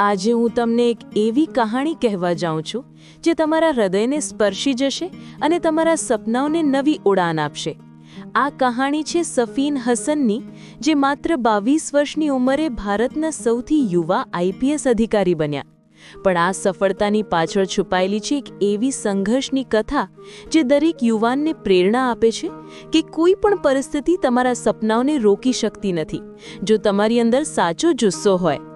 આજે હું તમને એક એવી કહાણી કહેવા જાઉં છું જે તમારા હૃદયને સ્પર્શી જશે અને તમારા સપનાઓને નવી ઉડાન આપશે। આ કહાણી છે સફીન હસનની, જે માત્ર 22 વર્ષની ઉંમરે ભારતના સૌથી યુવા આઈપીએસ અધિકારી બન્યા। પણ આ સફળતાની પાછળ છુપાયેલી છે એક એવી સંઘર્ષની કથા જે દરેક યુવાનને પ્રેરણા આપે છે કે કોઈ પણ પરિસ્થિતિ તમારા સપનાઓને રોકી શકતી નથી, જો તમારી અંદર સાચો જુસ્સો હોય।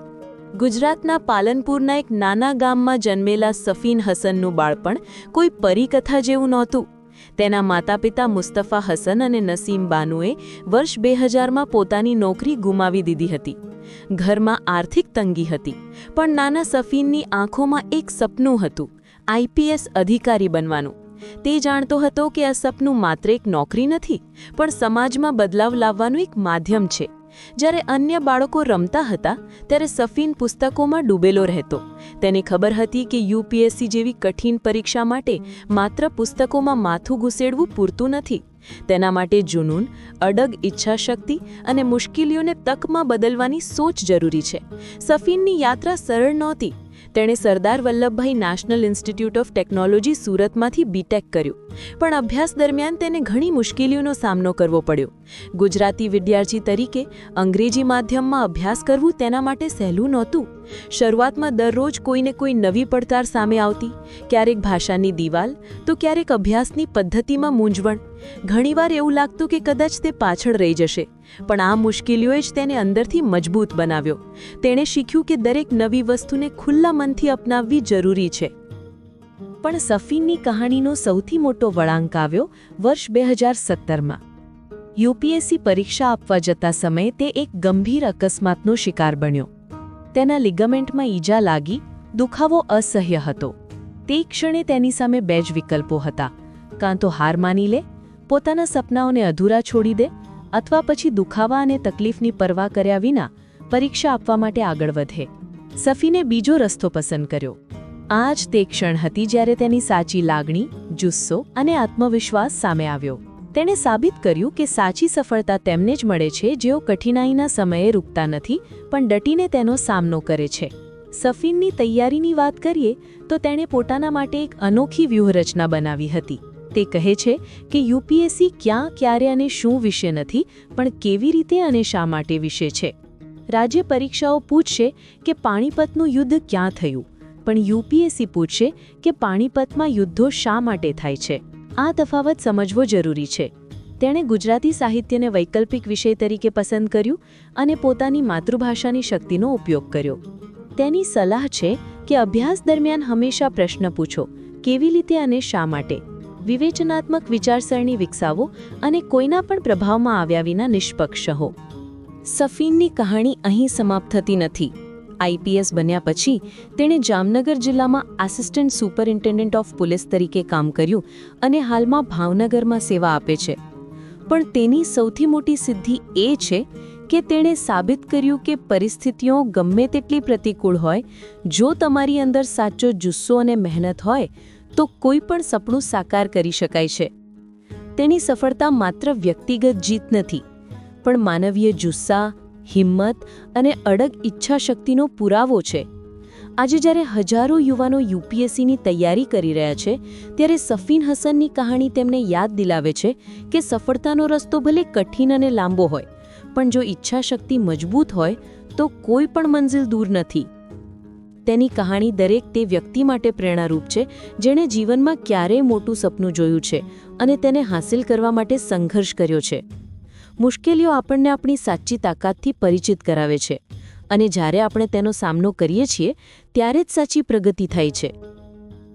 ગુજરાતના પાલનપુરના એક નાના ગામમાં જન્મેલા સફીન હસનનું બાળપણ કોઈ પરીકથા જેવું નહોતું। તેના માતાપિતા મુસ્તફા હસન અને નસીમ બાનુએ વર્ષ 2000માં પોતાની નોકરી ગુમાવી દીધી હતી। ઘરમાં આર્થિક તંગી હતી, પણ નાના સફીનની આંખોમાં એક સપનું હતું, આઈપીએસ અધિકારી બનવાનું। તે જાણતો હતો કે આ સપનું માત્ર એક નોકરી નથી, પણ સમાજમાં બદલાવ લાવવાનું એક માધ્યમ છે। જ્યારે અન્ય બાળકો રમતા હતા ત્યારે સફીન પુસ્તકોમાં ડૂબેલો રહેતો। તેને ખબર હતી કે યુપીએસસી જેવી કઠિન પરીક્ષા માટે માત્ર પુસ્તકોમાં માથું ઘૂસેડવું પૂરતું નથી, તેના માટે જુનૂન, અડગ ઈચ્છાશક્તિ અને મુશ્કેલીઓને તકમાં બદલવાની સોચ જરૂરી છે। સફીનની યાત્રા સરળ નહોતી। તેણે Sardar Vallabhbhai national institute of technology સુરતમાંથી બીટેક કર્યું, પણ અભ્યાસ દરમિયાન તેને ઘણી મુશ્કેલીઓનો સામનો કરવો પડ્યો। ગુજરાતી વિદ્યાર્થી તરીકે અંગ્રેજી માધ્યમમાં અભ્યાસ કરવું તેના માટે સહેલું નહોતું। શરૂઆતમાં દરરોજ કોઈને કોઈ નવી પડકાર સામે આવતી, ક્યારેક ભાષાની દિવાલ તો ક્યારેક અભ્યાસની પદ્ધતિમાં મૂંઝવણ। ઘણીવાર એવું લાગતું કે કદાચ તે પાછળ રહી જશે, પણ આ મુશ્કેલીઓએ જ તેને અંદરથી મજબૂત બનાવ્યો। તેણે શીખ્યું કે દરેક નવી વસ્તુને ખુલ્લા મનથી અપનાવવી જરૂરી છે। પણ સફીનની કહાણીનો સૌથી મોટો વળાંક આવ્યો વર્ષ 2017માં। યુપીએસસી પરીક્ષા આપવા જતા સમયે તે એક ગંભીર અકસ્માતનો શિકાર બન્યો। તેના લિગામેન્ટમાં ઈજા લાગી, દુખાવો અસહ્ય હતો। તે ક્ષણે તેની સામે બે જ વિકલ્પો હતા, કાં તો હાર માની લે, પોતાના સપનાઓને અધૂરા છોડી દે, અથવા પછી દુખાવા અને તકલીફની પરવા કર્યા વિના પરીક્ષા આપવા માટે આગળ વધે। સફીને બીજો રસ્તો પસંદ કર્યો। આ જ તે ક્ષણ હતી જ્યારે તેની સાચી લાગણી, જુસ્સો અને આત્મવિશ્વાસ સામે આવ્યો। તેણે સાબિત કર્યું કે સાચી સફળતા તેમને જ મળે છે જેઓ કઠિનાઈના સમયે રૂકતા નથી, પણ ડટીને તેનો સામનો કરે છે। સફીનની તૈયારીની વાત કરીએ તો તેણે પોતાના માટે એક અનોખી વ્યૂહરચના બનાવી હતી। તે કહે છે કે યુપીએસસી ક્યાં, ક્યારે અને શું વિશે નથી, પણ કેવી રીતે અને શા માટે વિશે છે। રાજ્ય પરીક્ષાઓ પૂછશે કે પાણીપતનું યુદ્ધ ક્યાં થયું, પણ યુપીએસસી પૂછશે કે પાણીપતમાં યુદ્ધો શા માટે થાય છે। આ તફાવત સમજવો જરૂરી છે। તેણે ગુજરાતી સાહિત્યને વૈકલ્પિક વિષય તરીકે પસંદ કર્યું અને પોતાની માતૃભાષાની શક્તિનો ઉપયોગ કર્યો। તેની સલાહ છે કે અભ્યાસ દરમિયાન હંમેશા પ્રશ્ન પૂછો, કેવી રીતે અને શા માટે। વિવેચનાત્મક વિચારસરણી વિકસાવો અને કોઈના પણ પ્રભાવમાં આવ્યા વિના નિષ્પક્ષ રહો। સફીનની કહાણી અહીં સમાપ્ત થતી નથી। આઈપીએસ બન્યા પછી તેણે જામનગર જિલ્લામાં આસિસ્ટન્ટ સુપરિન્ટેન્ડન્ટ ઓફ પોલીસ તરીકે કામ કર્યું અને હાલમાં ભાવનગરમાં સેવા આપે છે। પણ તેની સૌથી મોટી સિદ્ધિ એ છે કે તેણે સાબિત કર્યું કે પરિસ્થિતિઓ ગમે તેટલી પ્રતિકૂળ હોય, જો તમારી અંદર સાચો જુસ્સો અને મહેનત હોય તો કોઈ પણ સપનું સાકાર કરી શકાય છે। તેની સફળતા માત્ર વ્યક્તિગત જીત નથી, પણ માનવીય જુસ્સા, હિંમત અને અડગ ઈચ્છાશક્તિનો પુરાવો છે। આજે જ્યારે હજારો યુવાનો યુપીએસસીની તૈયારી કરી રહ્યા છે, ત્યારે સફીન હસનની કહાણી તેમને યાદ દિલાવે છે કે સફળતાનો રસ્તો ભલે કઠિન અને લાંબો હોય, પણ જો ઈચ્છાશક્તિ મજબૂત હોય તો કોઈ પણ મંજિલ દૂર નથી। તેની કહાણી દરેક તે વ્યક્તિ માટે પ્રેરણારૂપ છે જેણે જીવનમાં ક્યારેય મોટું સપનું જોયું છે અને તેને હાંસિલ કરવા માટે સંઘર્ષ કર્યો છે। મુશ્કેલીઓ આપણને આપણી સાચી તાકાતથી પરિચિત કરાવે છે, અને જ્યારે આપણે તેનો સામનો કરીએ છીએ ત્યારે જ સાચી પ્રગતિ થાય છે।